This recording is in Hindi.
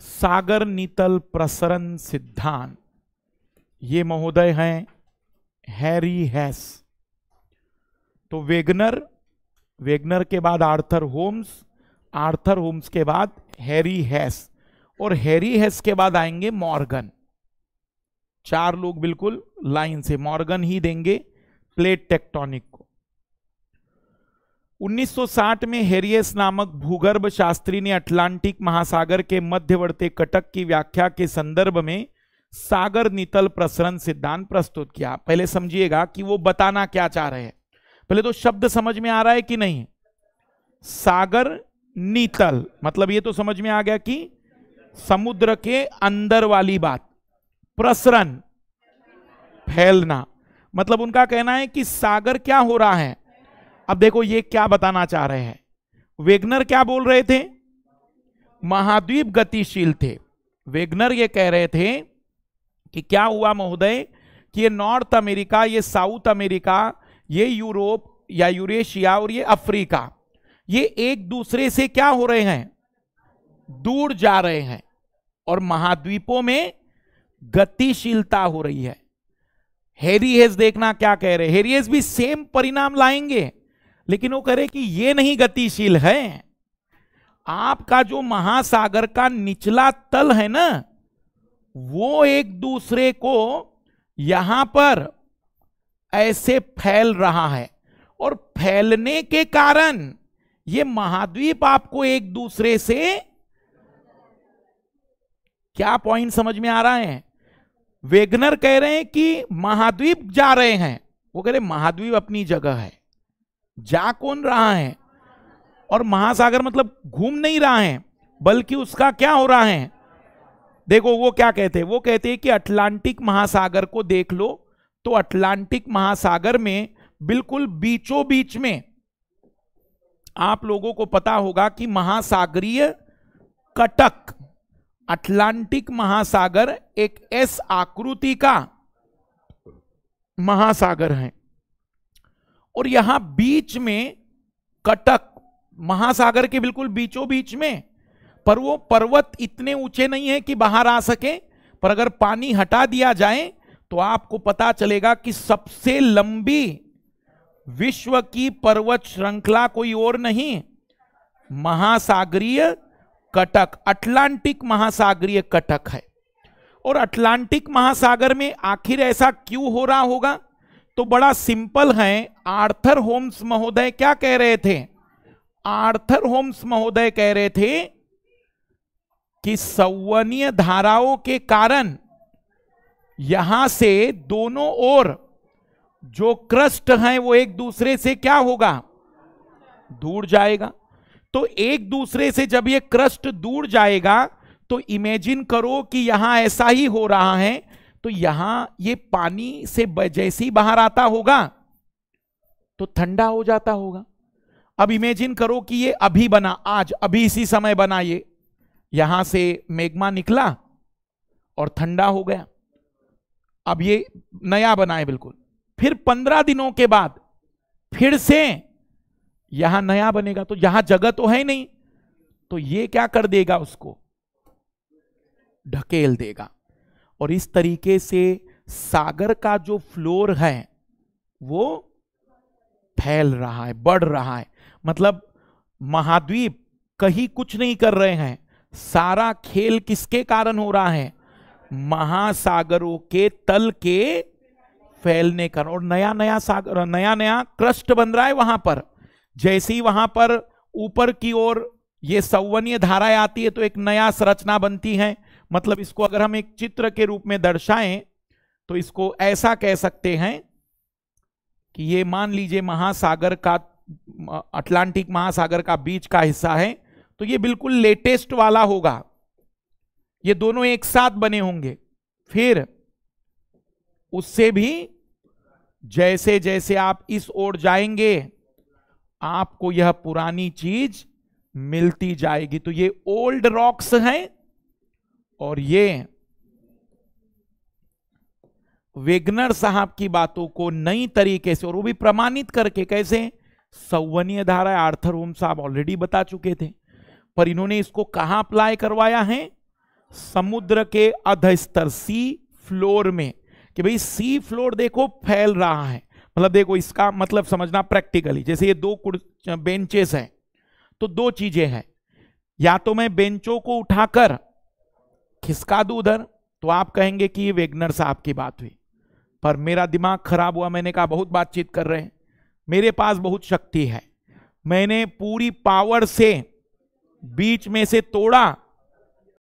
सागर नीतल प्रसरण सिद्धांत, ये महोदय हैं हैरी हेस। तो वेगनर के बाद आर्थर होम्स के बाद हैरी हेस, और हैरी हेस के बाद आएंगे मॉर्गन। चार लोग बिल्कुल लाइन से, मॉर्गन ही देंगे प्लेट टेक्टोनिक को। 1960 में हेरियस नामक भूगर्भ शास्त्री ने अटलांटिक महासागर के मध्यवर्ती कटक की व्याख्या के संदर्भ में सागर नीतल प्रसरण सिद्धांत प्रस्तुत किया। पहले समझिएगा कि वो बताना क्या चाह रहे हैं। पहले तो शब्द समझ में आ रहा है कि नहीं। सागर नीतल मतलब ये तो समझ में आ गया कि समुद्र के अंदर वाली बात। प्रसरण फैलना, मतलब उनका कहना है कि सागर क्या हो रहा है। अब देखो ये क्या बताना चाह रहे हैं। वेगनर क्या बोल रहे थे, महाद्वीप गतिशील थे। वेगनर ये कह रहे थे कि क्या हुआ महोदय कि ये नॉर्थ अमेरिका, ये साउथ अमेरिका, ये यूरोप या यूरेशिया और ये अफ्रीका, ये एक दूसरे से क्या हो रहे हैं, दूर जा रहे हैं, और महाद्वीपों में गतिशीलता हो रही है। हैरी हेस देखना क्या कह रहे, हैरी हेस भी सेम परिणाम लाएंगे, लेकिन वो कह रहे कि ये नहीं गतिशील है। आपका जो महासागर का निचला तल है ना, वो एक दूसरे को यहां पर ऐसे फैल रहा है, और फैलने के कारण ये महाद्वीप आपको एक दूसरे से, क्या पॉइंट समझ में आ रहा है। वेगनर कह रहे हैं कि महाद्वीप जा रहे हैं, वो कह रहे महाद्वीप अपनी जगह है, जा कौन रहा है, और महासागर मतलब घूम नहीं रहा है, बल्कि उसका क्या हो रहा है। देखो वो क्या कहते हैं, वो कहते हैं कि अटलांटिक महासागर को देख लो, तो अटलांटिक महासागर में बिल्कुल बीचों बीच में आप लोगों को पता होगा कि महासागरीय कटक, अटलांटिक महासागर एक एस आकृति का महासागर है, और यहां बीच में कटक महासागर के बिल्कुल बीचों बीच में, पर वो पर्वत इतने ऊंचे नहीं है कि बाहर आ सके, पर अगर पानी हटा दिया जाए तो आपको पता चलेगा कि सबसे लंबी विश्व की पर्वत श्रृंखला कोई और नहीं, महासागरीय कटक, अटलांटिक महासागरीय कटक है। और अटलांटिक महासागर में आखिर ऐसा क्यों हो रहा होगा, तो बड़ा सिंपल है। आर्थर होम्स महोदय क्या कह रहे थे, आर्थर होम्स महोदय कह रहे थे कि संवहनीय धाराओं के कारण यहां से दोनों ओर जो क्रस्ट है वो एक दूसरे से क्या होगा, दूर जाएगा। तो एक दूसरे से जब ये क्रस्ट दूर जाएगा तो इमेजिन करो कि यहां ऐसा ही हो रहा है, तो यहां ये पानी से जैसे ही बाहर आता होगा तो ठंडा हो जाता होगा। अब इमेजिन करो कि ये अभी बना, आज अभी इसी समय बना, ये यहां से मैग्मा निकला और ठंडा हो गया, अब ये नया बना है बिल्कुल। फिर 15 दिनों के बाद फिर से यहां नया बनेगा, तो यहां जगह तो है नहीं, तो ये क्या कर देगा, उसको ढकेल देगा। और इस तरीके से सागर का जो फ्लोर है वो फैल रहा है, बढ़ रहा है। मतलब महाद्वीप कहीं कुछ नहीं कर रहे हैं, सारा खेल किसके कारण हो रहा है, महासागरों के तल के फैलने का। और नया नया सागर, नया नया क्रस्ट बन रहा है वहां पर। जैसे ही वहां पर ऊपर की ओर ये संवहनीय धाराएं आती है तो एक नया संरचना बनती है। मतलब इसको अगर हम एक चित्र के रूप में दर्शाएं तो इसको ऐसा कह सकते हैं कि ये मान लीजिए महासागर का, अटलांटिक महासागर का बीच का हिस्सा है, तो ये बिल्कुल लेटेस्ट वाला होगा, ये दोनों एक साथ बने होंगे। फिर उससे भी जैसे जैसे आप इस ओर जाएंगे आपको यह पुरानी चीज मिलती जाएगी। तो ये ओल्ड रॉक्स हैं, और ये वेगनर साहब की बातों को नई तरीके से, और वो भी प्रमाणित करके, कैसे, संवहनीय धारा आर्थर होम्स साहब ऑलरेडी बता चुके थे, पर इन्होंने इसको कहां अप्लाई करवाया है, समुद्र के अधस्तर सी फ्लोर में, कि भाई सी फ्लोर देखो फैल रहा है, मतलब देखो इसका मतलब समझना प्रैक्टिकली। जैसे ये दो बेंचेस हैं, तो दो चीजें हैं, या तो मैं बेंचों को उठाकर खिसका दूं उधर, तो आप कहेंगे कि ये वेगनर साहब की बात हुई, पर मेरा दिमाग खराब हुआ। मैंने कहा बहुत बातचीत कर रहे हैं, मेरे पास बहुत शक्ति है, मैंने पूरी पावर से बीच में से तोड़ा